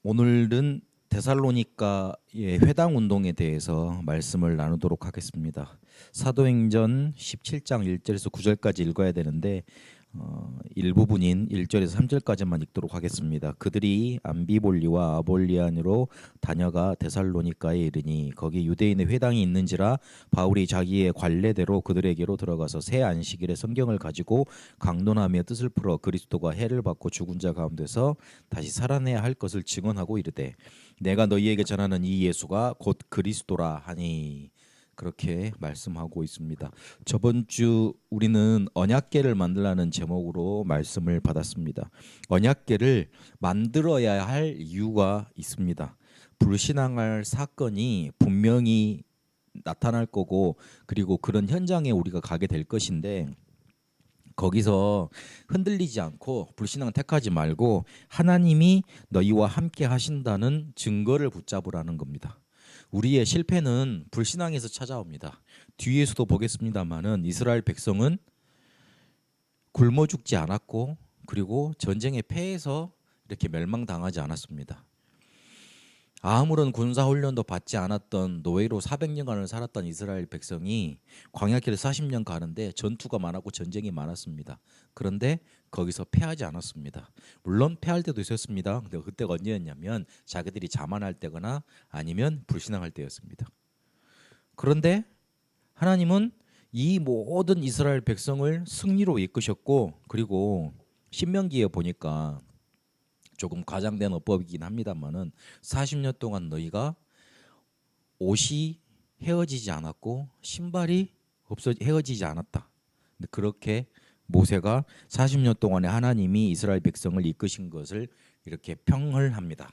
오늘은 데살로니가의 회당 운동에 대해서 말씀을 나누도록 하겠습니다. 사도행전 17장 1절에서 9절까지 읽어야 되는데 일부분인 1절에서 3절까지만 읽도록 하겠습니다. 그들이 암비볼리와 아볼리안으로 다녀가 데살로니가에 이르니 거기 유대인의 회당이 있는지라 바울이 자기의 관례대로 그들에게로 들어가서 새 안식일에 성경을 가지고 강론하며 뜻을 풀어 그리스도가 해를 받고 죽은 자 가운데서 다시 살아내야 할 것을 증언하고 이르되 내가 너희에게 전하는 이 예수가 곧 그리스도라 하니 그렇게 말씀하고 있습니다. 저번 주 우리는 언약궤를 만들라는 제목으로 말씀을 받았습니다. 언약궤를 만들어야 할 이유가 있습니다. 불신앙할 사건이 분명히 나타날 거고 그리고 그런 현장에 우리가 가게 될 것인데 거기서 흔들리지 않고 불신앙 택하지 말고 하나님이 너희와 함께 하신다는 증거를 붙잡으라는 겁니다. 우리의 실패는 불신앙에서 찾아옵니다. 뒤에서도 보겠습니다만은 이스라엘 백성은 굶어 죽지 않았고 그리고 전쟁에 패해서 이렇게 멸망당하지 않았습니다. 아무런 군사훈련도 받지 않았던 노예로 400년간을 살았던 이스라엘 백성이 광야길을 40년 가는데 전투가 많았고 전쟁이 많았습니다. 그런데 거기서 패하지 않았습니다. 물론 패할 때도 있었습니다. 근데 그때가 언제였냐면 자기들이 자만할 때거나 아니면 불신앙할 때였습니다. 그런데 하나님은 이 모든 이스라엘 백성을 승리로 이끄셨고 그리고 신명기에 보니까 조금 과장된 어법이긴 합니다만은 40년 동안 너희가 옷이 헤어지지 않았고 신발이 헤어지지 않았다. 근데 그렇게 모세가 40년 동안에 하나님이 이스라엘 백성을 이끄신 것을 이렇게 평을 합니다.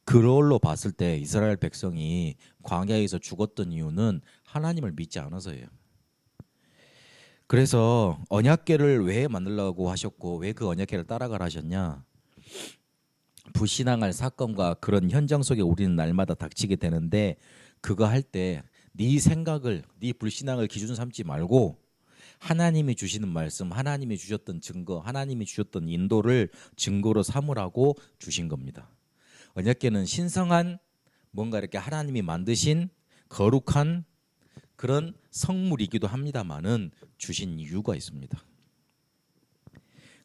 그걸로 봤을 때 이스라엘 백성이 광야에서 죽었던 이유는 하나님을 믿지 않아서예요. 그래서 언약궤를 왜 만들려고 하셨고 왜 그 언약궤를 따라가라 하셨냐? 불신앙할 사건과 그런 현장 속에 우리는 날마다 닥치게 되는데 그거 할 때 네 생각을 네 불신앙을 기준 삼지 말고 하나님이 주시는 말씀, 하나님이 주셨던 증거, 하나님이 주셨던 인도를 증거로 삼으라고 주신 겁니다. 언약궤는 신성한 뭔가 이렇게 하나님이 만드신 거룩한 그런 성물이기도 합니다만은 주신 이유가 있습니다.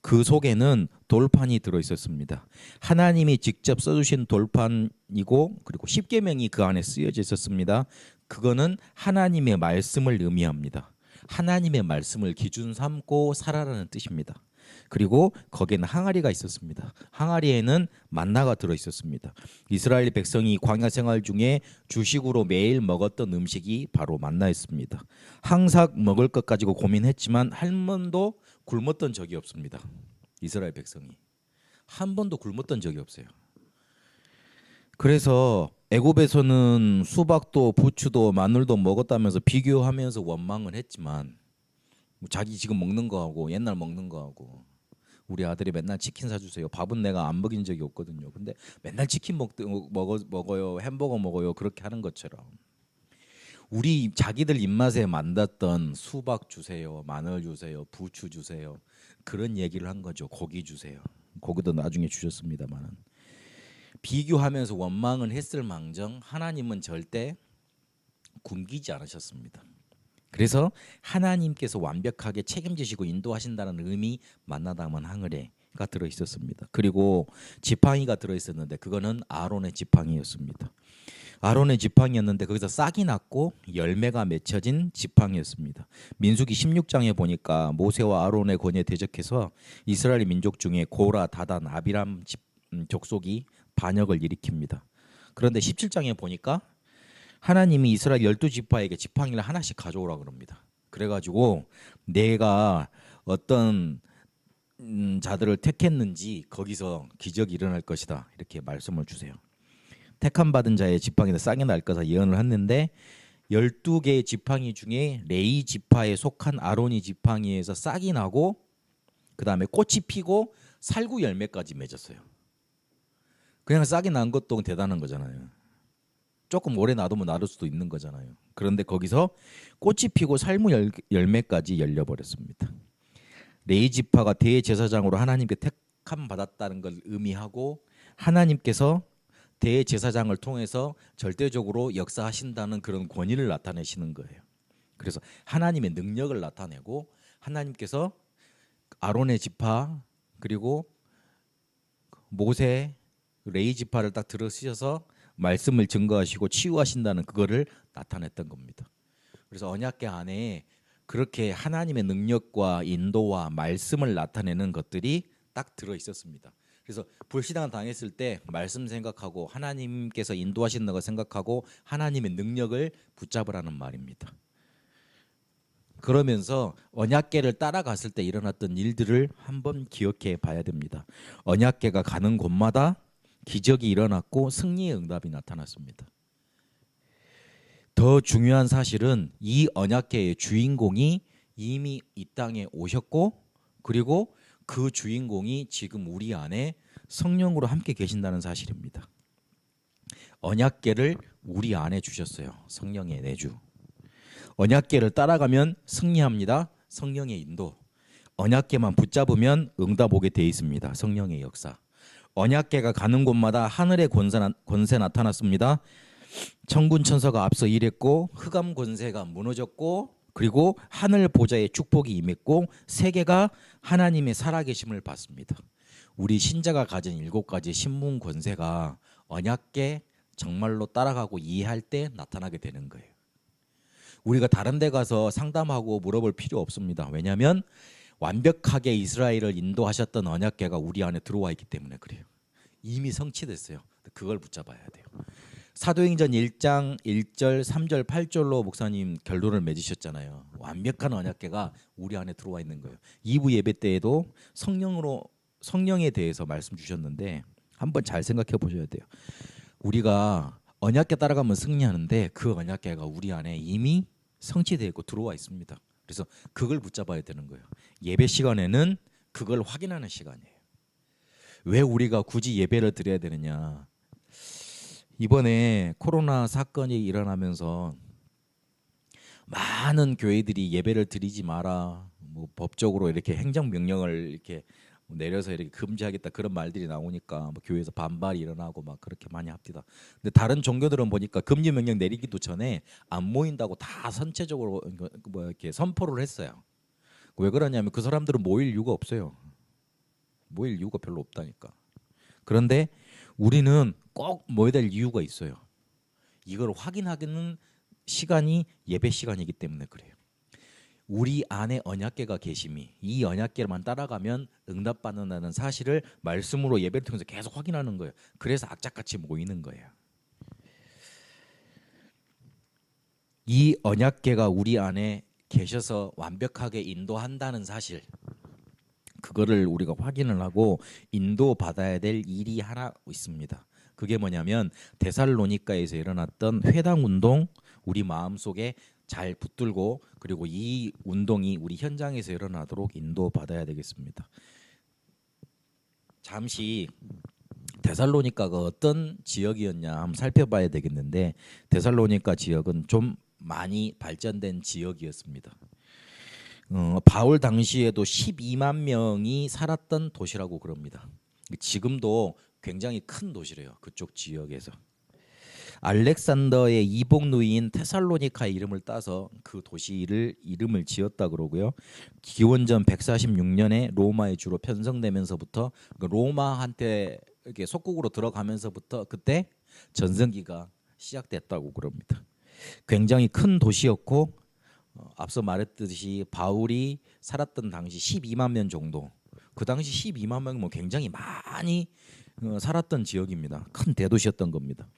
그 속에는 돌판이 들어 있었습니다. 하나님이 직접 써주신 돌판이고 그리고 십계명이 그 안에 쓰여져 있었습니다. 그거는 하나님의 말씀을 의미합니다. 하나님의 말씀을 기준 삼고 살아라는 뜻입니다. 그리고 거기에는 항아리가 있었습니다. 항아리에는 만나가 들어 있었습니다. 이스라엘 백성이 광야 생활 중에 주식으로 매일 먹었던 음식이 바로 만나였습니다. 항상 먹을 것 가지고 고민했지만 한 번도 굶었던 적이 없습니다. 이스라엘 백성이 한 번도 굶었던 적이 없어요. 그래서 애굽에서는 수박도 부추도 마늘도 먹었다면서 비교하면서 원망을 했지만 자기 지금 먹는 거하고 옛날 먹는 거하고 우리 아들이 맨날 치킨 사주세요. 밥은 내가 안 먹인 적이 없거든요. 근데 맨날 치킨 먹어요. 햄버거 먹어요. 그렇게 하는 것처럼 우리 자기들 입맛에 맞았던 수박 주세요. 마늘 주세요. 부추 주세요. 그런 얘기를 한 거죠. 고기 주세요. 고기도 나중에 주셨습니다만은 비교하면서 원망을 했을 망정 하나님은 절대 굶기지 않으셨습니다. 그래서 하나님께서 완벽하게 책임지시고 인도하신다는 의미 만나다만 항아리가 들어 있었습니다. 그리고 지팡이가 들어 있었는데 그거는 아론의 지팡이였습니다. 아론의 지팡이였는데 거기서 싹이 났고 열매가 맺혀진 지팡이였습니다. 민수기 16장에 보니까 모세와 아론의 권위에 대적해서 이스라엘 민족 중에 고라, 다단, 아비람 족속이 반역을 일으킵니다. 그런데 17장에 보니까 하나님이 이스라엘 12지파에게 지팡이를 하나씩 가져오라 그럽니다. 그래가지고 내가 어떤 자들을 택했는지 거기서 기적이 일어날 것이다 이렇게 말씀을 주세요. 택함 받은 자의 지팡이는 싹이 날 것을 예언을 했는데 12개의 지팡이 중에 레위 지파에 속한 아론이 지팡이에서 싹이 나고 그 다음에 꽃이 피고 살구 열매까지 맺었어요. 그냥 싹이 난 것도 대단한 거잖아요. 조금 오래 놔두면 나를 수도 있는 거잖아요. 그런데 거기서 꽃이 피고 살무 열매까지 열려버렸습니다. 레위 지파가 대제사장으로 하나님께 택함 받았다는 걸 의미하고 하나님께서 대제사장을 통해서 절대적으로 역사하신다는 그런 권위를 나타내시는 거예요. 그래서 하나님의 능력을 나타내고 하나님께서 아론의 지파 그리고 모세 레위 지파를 딱 들으셔서 말씀을 증거하시고 치유하신다는 그거를 나타냈던 겁니다. 그래서 언약궤 안에 그렇게 하나님의 능력과 인도와 말씀을 나타내는 것들이 딱 들어 있었습니다. 그래서 불신앙 당했을 때 말씀 생각하고 하나님께서 인도하시는 거 생각하고 하나님의 능력을 붙잡으라는 말입니다. 그러면서 언약궤를 따라갔을 때 일어났던 일들을 한번 기억해 봐야 됩니다. 언약궤가 가는 곳마다 기적이 일어났고 승리의 응답이 나타났습니다. 더 중요한 사실은 이 언약궤의 주인공이 이미 이 땅에 오셨고 그리고 그 주인공이 지금 우리 안에 성령으로 함께 계신다는 사실입니다. 언약궤를 우리 안에 주셨어요. 성령의 내주. 언약궤를 따라가면 승리합니다. 성령의 인도. 언약궤만 붙잡으면 응답 오게 돼 있습니다. 성령의 역사. 언약궤가 가는 곳마다 하늘의 권세 나타났습니다. 천군 천사가 앞서 일했고 흑암 권세가 무너졌고 그리고 하늘 보좌의 축복이 임했고 세계가 하나님의 살아계심을 받습니다. 우리 신자가 가진 7가지 신문 권세가 언약궤 정말로 따라가고 이해할 때 나타나게 되는 거예요. 우리가 다른 데 가서 상담하고 물어볼 필요 없습니다. 왜냐하면 완벽하게 이스라엘을 인도하셨던 언약궤가 우리 안에 들어와 있기 때문에 그래요. 이미 성취됐어요. 그걸 붙잡아야 돼요. 사도행전 1장 1절 3절 8절로 목사님 결론을 맺으셨잖아요. 완벽한 언약궤가 우리 안에 들어와 있는 거예요. 2부 예배 때에도 성령에 대해서 말씀 주셨는데 한번 잘 생각해 보셔야 돼요. 우리가 언약궤 따라가면 승리하는데 그 언약궤가 우리 안에 이미 성취되어 있고 들어와 있습니다. 그래서 그걸 붙잡아야 되는 거예요. 예배 시간에는 그걸 확인하는 시간이에요. 왜 우리가 굳이 예배를 드려야 되느냐? 이번에 코로나 사건이 일어나면서 많은 교회들이 예배를 드리지 마라, 뭐 법적으로 이렇게 행정명령을 이렇게 내려서 이렇게 금지하겠다 그런 말들이 나오니까 뭐 교회에서 반발이 일어나고 막 그렇게 많이 합니다. 근데 다른 종교들은 보니까 금지 명령 내리기도 전에 안 모인다고 다 선체적으로 뭐 이렇게 선포를 했어요. 왜 그러냐면 그 사람들은 모일 이유가 없어요. 모일 이유가 별로 없다니까. 그런데 우리는 꼭 모여야 될 이유가 있어요. 이걸 확인하기는 시간이 예배 시간이기 때문에 그래요. 우리 안에 언약궤가 계심이 이 언약궤만 따라가면 응답받는다는 사실을 말씀으로 예배를 통해서 계속 확인하는 거예요. 그래서 악착같이 모이는 거예요. 이 언약궤가 우리 안에 계셔서 완벽하게 인도한다는 사실, 그거를 우리가 확인을 하고 인도받아야 될 일이 하나 있습니다. 그게 뭐냐면 데살로니가에서 일어났던 회당 운동, 우리 마음속에 잘 붙들고 그리고 이 운동이 우리 현장에서 일어나도록 인도받아야 되겠습니다. 잠시 데살로니가가 어떤 지역이었냐 한번 살펴봐야 되겠는데, 데살로니가 지역은 좀 많이 발전된 지역이었습니다. 바울 당시에도 12만 명이 살았던 도시라고 그럽니다. 지금도 굉장히 큰 도시래요. 그쪽 지역에서. 알렉산더의 이복 누이인 테살로니카의 이름을 따서 그 도시를 이름을 지었다 그러고요. 기원전 146년에 로마의 주로 편성되면서부터 로마한테 이렇게 속국으로 들어가면서부터 그때 전성기가 시작됐다고 그럽니다. 굉장히 큰 도시였고 앞서 말했듯이 바울이 살았던 당시 12만 명 정도, 그 당시 12만 명이면 굉장히 많이 살았던 지역입니다. 큰 대도시였던 겁니다.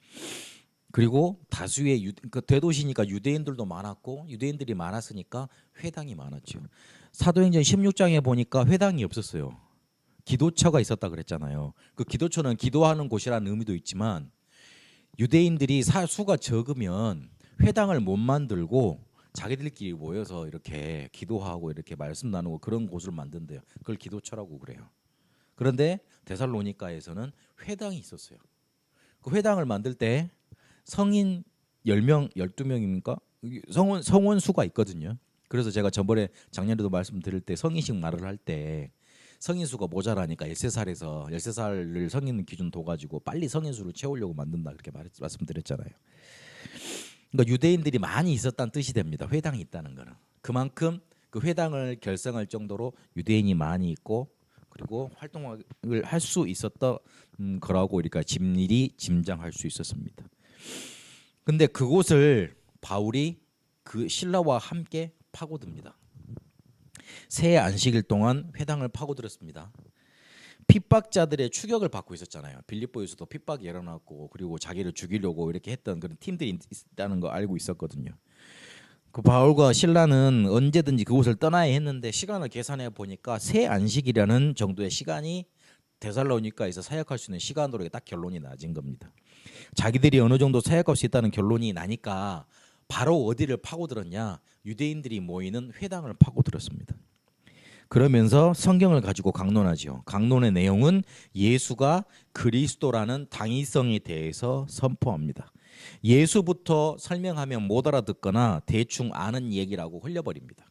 그리고 다수의 대도시니까 유대인들도 많았고 유대인들이 많았으니까 회당이 많았죠. 사도행전 16장에 보니까 회당이 없었어요. 기도처가 있었다 그랬잖아요. 그 기도처는 기도하는 곳이라는 의미도 있지만 유대인들이 수가 적으면 회당을 못 만들고 자기들끼리 모여서 이렇게 기도하고 이렇게 말씀 나누고 그런 곳을 만든대요. 그걸 기도처라고 그래요. 그런데 데살로니가에서는 회당이 있었어요. 그 회당을 만들 때 성인 10명, 12명입니까? 성원 수가 있거든요. 그래서 제가 저번에 작년에도 말씀드릴 때 성인식 말을 할 때 성인 수가 모자라니까 13살에서 13살을 성인 기준 둬가지고 빨리 성인 수를 채우려고 만든다 그렇게 말씀드렸잖아요. 그러니까 유대인들이 많이 있었다는 뜻이 됩니다. 회당이 있다는 거는 그만큼 그 회당을 결성할 정도로 유대인이 많이 있고 그리고 활동을 할 수 있었던 거라고 우리가 짐일이 짐작할 수 있었습니다. 근데 그곳을 바울이 그 신라와 함께 파고듭니다. 새 안식일 동안 회당을 파고들었습니다. 핍박자들의 추격을 받고 있었잖아요. 빌립보에서도 핍박이 일어났고 그리고 자기를 죽이려고 이렇게 했던 그런 팀들이 있다는 거 알고 있었거든요. 그 바울과 실라는 언제든지 그곳을 떠나야 했는데 시간을 계산해 보니까 새 안식이라는 정도의 시간이 데살로니가에서 사역할 수 있는 시간으로 딱 결론이 나진 겁니다. 자기들이 어느 정도 사역할 수 있다는 결론이 나니까 바로 어디를 파고들었냐? 유대인들이 모이는 회당을 파고들었습니다. 그러면서 성경을 가지고 강론하죠. 강론의 내용은 예수가 그리스도라는 당위성에 대해서 선포합니다. 예수부터 설명하면 못 알아듣거나 대충 아는 얘기라고 흘려버립니다.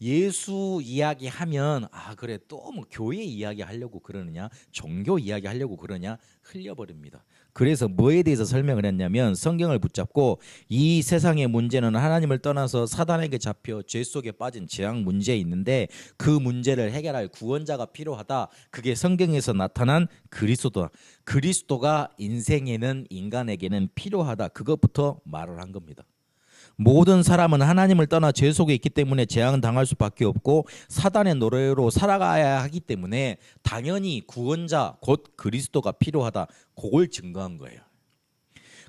예수 이야기하면 그래 또 뭐 교회 이야기 하려고 그러느냐 종교 이야기 하려고 그러냐 흘려버립니다. 그래서 뭐에 대해서 설명을 했냐면 성경을 붙잡고 이 세상의 문제는 하나님을 떠나서 사단에게 잡혀 죄 속에 빠진 재앙 문제에 있는데 그 문제를 해결할 구원자가 필요하다. 그게 성경에서 나타난 그리스도다. 그리스도가 인간에게는 필요하다. 그것부터 말을 한 겁니다. 모든 사람은 하나님을 떠나 죄 속에 있기 때문에 재앙을 당할 수밖에 없고 사단의 노래로 살아가야 하기 때문에 당연히 구원자 곧 그리스도가 필요하다. 그걸 증거한 거예요.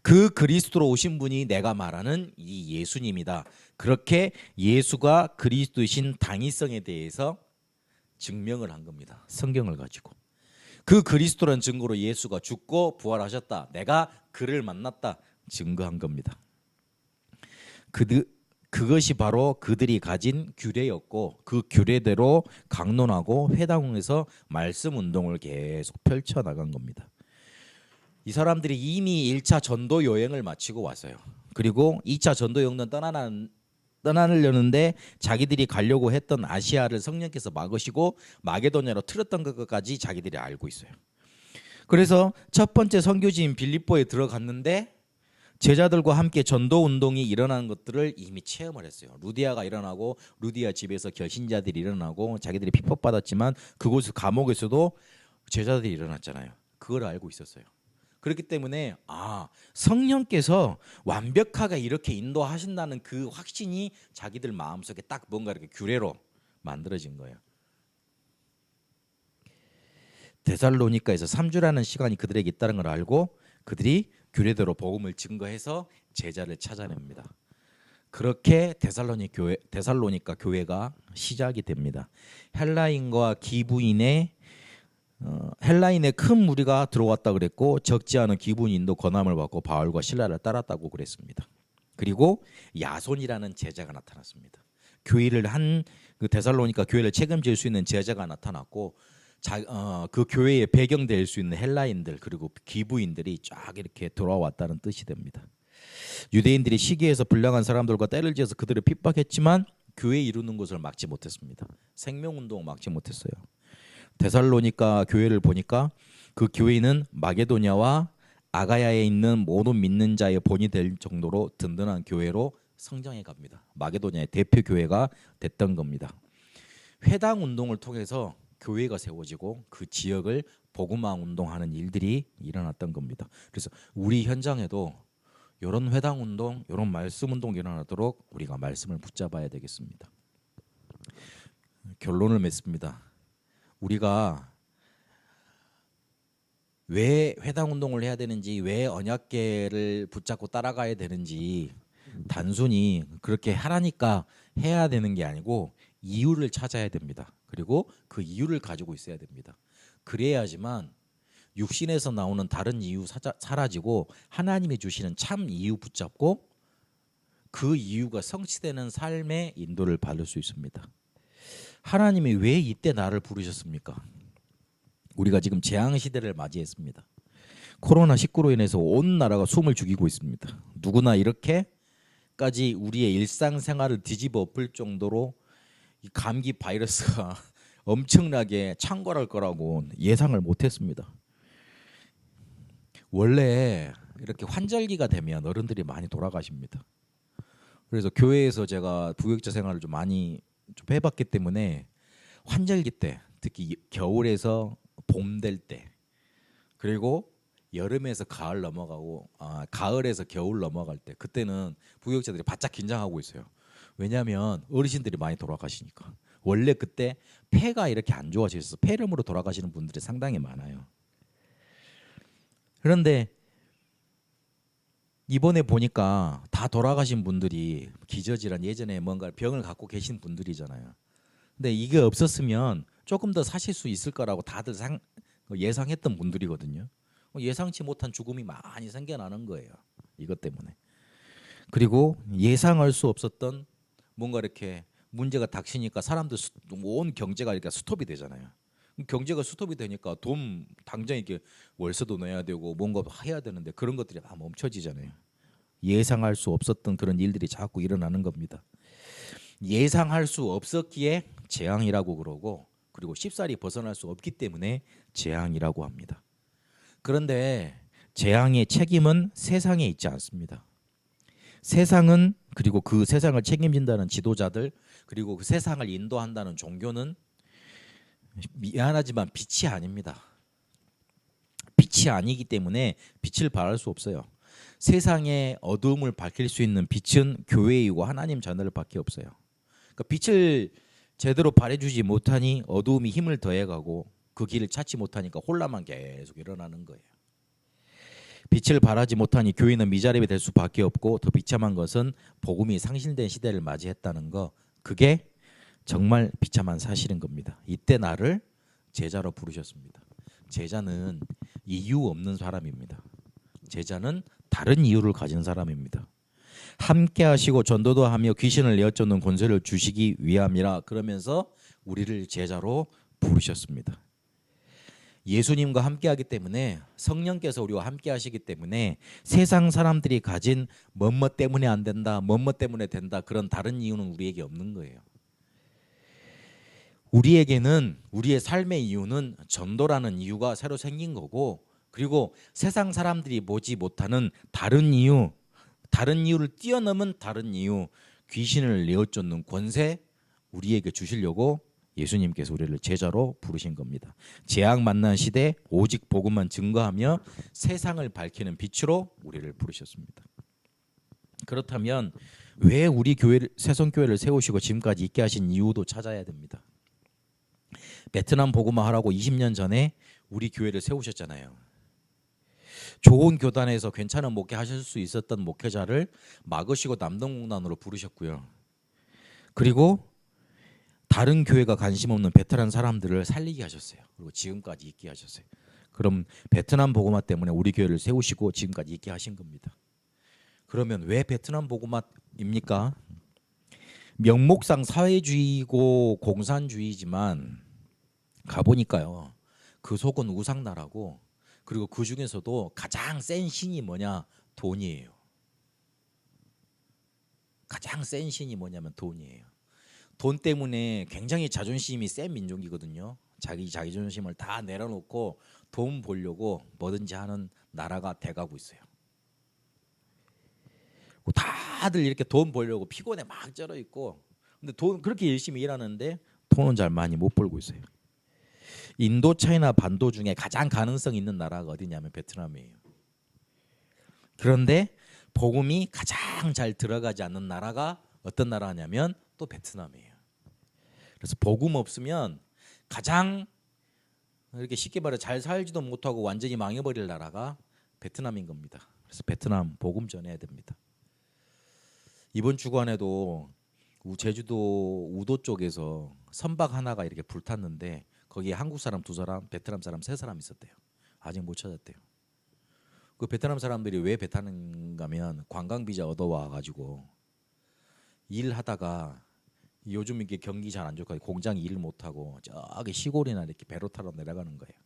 그 그리스도로 오신 분이 내가 말하는 이 예수님이다. 그렇게 예수가 그리스도이신 당위성에 대해서 증명을 한 겁니다. 성경을 가지고. 그 그리스도라는 증거로 예수가 죽고 부활하셨다. 내가 그를 만났다. 증거한 겁니다. 그것이 바로 그들이 가진 규례였고 그 규례대로 강론하고 회당에서 말씀 운동을 계속 펼쳐나간 겁니다. 이 사람들이 이미 1차 전도 여행을 마치고 왔어요. 그리고 2차 전도 여행은 떠나려는데 자기들이 가려고 했던 아시아를 성령께서 막으시고 마게도냐로 틀었던 것까지 자기들이 알고 있어요. 그래서 첫 번째 선교지인 빌립보에 들어갔는데 제자들과 함께 전도 운동이 일어나는 것들을 이미 체험을 했어요. 루디아가 일어나고 루디아 집에서 결신자들이 일어나고 자기들이 핍박받았지만 그곳 감옥에서도 제자들이 일어났잖아요. 그걸 알고 있었어요. 그렇기 때문에 성령께서 완벽하게 이렇게 인도하신다는 그 확신이 자기들 마음속에 딱 뭔가 이렇게 규례로 만들어진 거예요. 데살로니가에서 3주라는 시간이 그들에게 있다는 걸 알고 그들이 규례대로 복음을 증거해서 제자를 찾아냅니다. 그렇게 데살로니가 교회가 시작이 됩니다. 헬라인과 기부인의 큰 무리가 들어왔다 그랬고 적지 않은 기부인도 권함을 받고 바울과 실라를 따랐다고 그랬습니다. 그리고 야손이라는 제자가 나타났습니다. 교회를 그 데살로니가 교회를 책임질 수 있는 제자가 나타났고 그 교회의 배경 될 수 있는 헬라인들 그리고 기부인들이 쫙 이렇게 돌아왔다는 뜻이 됩니다. 유대인들이 시기해서 불량한 사람들과 때를 지어서 그들을 핍박했지만 교회 이루는 것을 막지 못했습니다. 생명운동을 막지 못했어요. 데살로니가 교회를 보니까 그 교회는 마게도냐와 아가야에 있는 모든 믿는 자의 본이 될 정도로 든든한 교회로 성장해 갑니다. 마게도냐의 대표 교회가 됐던 겁니다. 회당 운동을 통해서 교회가 세워지고 그 지역을 복음화 운동하는 일들이 일어났던 겁니다. 그래서 우리 현장에도 이런 회당 운동, 이런 말씀 운동이 일어나도록 우리가 말씀을 붙잡아야 되겠습니다. 결론을 맺습니다. 우리가 왜 회당 운동을 해야 되는지, 왜 언약궤를 붙잡고 따라가야 되는지 단순히 그렇게 하라니까 해야 되는 게 아니고 이유를 찾아야 됩니다. 그리고 그 이유를 가지고 있어야 됩니다. 그래야지만 육신에서 나오는 다른 이유 사라지고 하나님이 주시는 참 이유 붙잡고 그 이유가 성취되는 삶의 인도를 받을 수 있습니다. 하나님이 왜 이때 나를 부르셨습니까? 우리가 지금 재앙 시대를 맞이했습니다. 코로나19로 인해서 온 나라가 숨을 죽이고 있습니다. 누구나 이렇게까지 우리의 일상생활을 뒤집어 엎을 정도로 이 감기 바이러스가 엄청나게 창궐할 거라고 예상을 못했습니다. 원래 이렇게 환절기가 되면 어른들이 많이 돌아가십니다. 그래서 교회에서 제가 부역자 생활을 좀 많이 좀 해봤기 때문에 환절기 때, 특히 겨울에서 봄 될 때, 그리고 여름에서 가을 넘어가고 가을에서 겨울 넘어갈 때, 그때는 부역자들이 바짝 긴장하고 있어요. 왜냐하면 어르신들이 많이 돌아가시니까. 원래 그때 폐가 이렇게 안 좋아져서 폐렴으로 돌아가시는 분들이 상당히 많아요. 그런데 이번에 보니까 다 돌아가신 분들이 기저질환, 예전에 뭔가 병을 갖고 계신 분들이잖아요. 근데 이게 없었으면 조금 더 사실 수 있을 거라고 다들 예상했던 분들이거든요. 예상치 못한 죽음이 많이 생겨나는 거예요. 이것 때문에. 그리고 예상할 수 없었던 뭔가 이렇게 문제가 닥치니까 사람들 온 경제가 이렇게 스톱이 되잖아요. 경제가 스톱이 되니까 돈 당장 이렇게 월세도 내야 되고 뭔가 해야 되는데 그런 것들이 다 멈춰지잖아요. 예상할 수 없었던 그런 일들이 자꾸 일어나는 겁니다. 예상할 수 없었기에 재앙이라고 그러고, 그리고 쉽사리 벗어날 수 없기 때문에 재앙이라고 합니다. 그런데 재앙의 책임은 세상에 있지 않습니다. 세상은, 그리고 그 세상을 책임진다는 지도자들, 그리고 그 세상을 인도한다는 종교는 미안하지만 빛이 아닙니다. 빛이 아니기 때문에 빛을 발할 수 없어요. 세상의 어두움을 밝힐 수 있는 빛은 교회이고 하나님 자녀들밖에 없어요. 그러니까 빛을 제대로 발해주지 못하니 어두움이 힘을 더해가고 그 길을 찾지 못하니까 혼란만 계속 일어나는 거예요. 빛을 발하지 못하니 교회는 미자립이 될 수밖에 없고, 더 비참한 것은 복음이 상실된 시대를 맞이했다는 거, 그게 정말 비참한 사실인 겁니다. 이때 나를 제자로 부르셨습니다. 제자는 이유 없는 사람입니다. 제자는 다른 이유를 가진 사람입니다. 함께 하시고 전도도 하며 귀신을 내어쫓는 권세를 주시기 위함이라 그러면서 우리를 제자로 부르셨습니다. 예수님과 함께하기 때문에, 성령께서 우리와 함께하시기 때문에 세상 사람들이 가진 뭐뭐 때문에 안 된다, 뭐뭐 때문에 된다, 그런 다른 이유는 우리에게 없는 거예요. 우리에게는, 우리의 삶의 이유는 전도라는 이유가 새로 생긴 거고, 그리고 세상 사람들이 보지 못하는 다른 이유, 다른 이유를 뛰어넘은 다른 이유, 귀신을 내어쫓는 권세, 우리에게 주시려고 예수님께서 우리를 제자로 부르신 겁니다. 재앙 만난 시대 오직 복음만 증거하며 세상을 밝히는 빛으로 우리를 부르셨습니다. 그렇다면 왜 우리 교회를, 새송교회를 세우시고 지금까지 있게 하신 이유도 찾아야 됩니다. 베트남 복음화 하라고 20년 전에 우리 교회를 세우셨잖아요. 좋은 교단에서 괜찮은 목회 하실 수 있었던 목회자를 막으시고 남동공단으로 부르셨고요. 그리고 다른 교회가 관심 없는 베테랑 사람들을 살리게 하셨어요. 그리고 지금까지 있게 하셨어요. 그럼 베트남 복음화 때문에 우리 교회를 세우시고 지금까지 있게 하신 겁니다. 그러면 왜 베트남 복음화입니까? 명목상 사회주의고 공산주의지만 가보니까요, 그 속은 우상나라고, 그리고 그 중에서도 가장 센 신이 뭐냐? 돈이에요. 가장 센 신이 뭐냐면 돈이에요. 돈 때문에 굉장히 자존심이 센 민족이거든요. 자기 자존심을 다 내려놓고 돈 벌려고 뭐든지 하는 나라가 돼가고 있어요. 다들 이렇게 돈 벌려고 피곤에 막 쩔어 있고, 근데 돈 그렇게 열심히 일하는데 돈은 잘 많이 못 벌고 있어요. 인도, 차이나, 반도 중에 가장 가능성 있는 나라가 어디냐면 베트남이에요. 그런데 복음이 가장 잘 들어가지 않는 나라가 어떤 나라냐면 또 베트남이에요. 그래서 복음 없으면 가장 이렇게 쉽게 말해 잘 살지도 못하고 완전히 망해버릴 나라가 베트남인 겁니다. 그래서 베트남 복음 전해야 됩니다. 이번 주간에도 제주도 우도 쪽에서 선박 하나가 이렇게 불탔는데 거기에 한국 사람 2사람, 베트남 사람 3사람 있었대요. 아직 못 찾았대요. 그 베트남 사람들이 왜 베트남 가면 관광 비자 얻어와 가지고 일하다가 요즘 이게 경기 잘 안 좋고 공장이 일을 못 하고 저기 시골이나 이렇게 배로 타러 내려가는 거예요.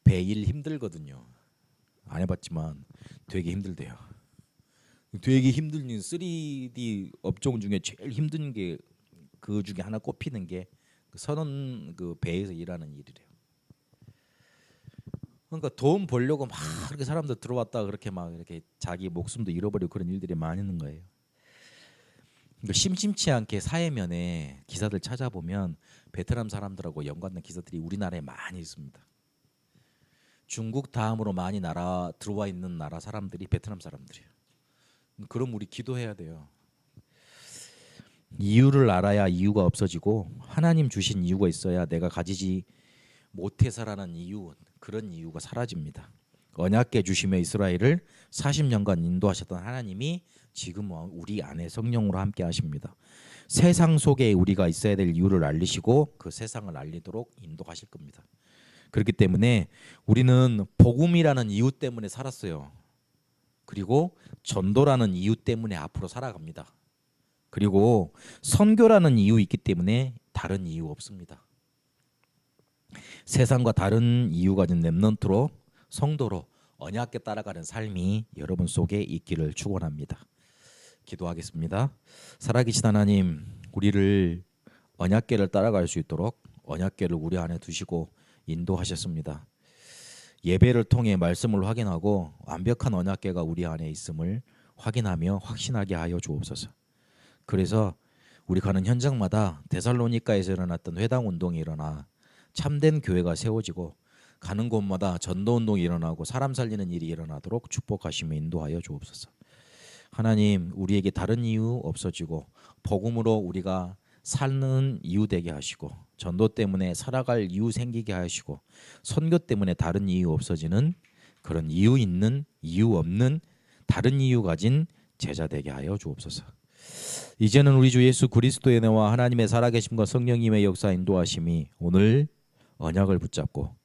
배 일 힘들거든요. 안 해봤지만 되게 힘들대요. 되게 힘든 3D 업종 중에 제일 힘든 게 그 중에 하나 꼽히는 게 선원 그 배에서 일하는 일이래요. 그러니까 돈 벌려고 막 그렇게 사람들 들어왔다 그렇게 막 이렇게 자기 목숨도 잃어버리고 그런 일들이 많이 있는 거예요. 그러니까 심심치 않게 사회면에 기사들 찾아보면 베트남 사람들하고 연관된 기사들이 우리나라에 많이 있습니다. 중국 다음으로 많이 나라 들어와 있는 나라 사람들이 베트남 사람들이에요. 그럼 우리 기도해야 돼요. 이유를 알아야 이유가 없어지고 하나님 주신 이유가 있어야 내가 가지지 못해서라는 이유, 그런 이유가 사라집니다. 언약궤 주시며 이스라엘을 40년간 인도하셨던 하나님이 지금 우리 안에 성령으로 함께 하십니다. 세상 속에 우리가 있어야 될 이유를 알리시고 그 세상을 알리도록 인도하실 겁니다. 그렇기 때문에 우리는 복음이라는 이유 때문에 살았어요. 그리고 전도라는 이유 때문에 앞으로 살아갑니다. 그리고 선교라는 이유 있기 때문에 다른 이유 없습니다. 세상과 다른 이유 가진 렘넌트로 성도로 언약궤 따라가는 삶이 여러분 속에 있기를 축원합니다. 기도하겠습니다. 살아계신 하나님, 우리를 언약궤를 따라갈 수 있도록 언약궤를 우리 안에 두시고 인도하셨습니다. 예배를 통해 말씀을 확인하고 완벽한 언약궤가 우리 안에 있음을 확인하며 확신하게 하여 주옵소서. 그래서 우리 가는 현장마다 데살로니가에서 일어났던 회당 운동이 일어나 참된 교회가 세워지고 가는 곳마다 전도 운동이 일어나고 사람 살리는 일이 일어나도록 축복하시며 인도하여 주옵소서. 하나님, 우리에게 다른 이유 없어지고 복음으로 우리가 사는 이유 되게 하시고 전도 때문에 살아갈 이유 생기게 하시고 선교 때문에 다른 이유 없어지는 그런 이유 있는 이유 없는 다른 이유 가진 제자 되게 하여 주옵소서. 이제는 우리 주 예수 그리스도의 은혜와 하나님의 살아계심과 성령님의 역사 인도하심이 오늘 언약을 붙잡고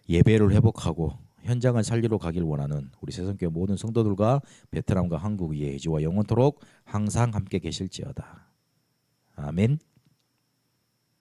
예배를 회복하고 현장을 살리러 가길 원하는 우리 새성교회 모든 성도들과 베트남과 한국 예지와 영원토록 항상 함께 계실지어다. 아멘.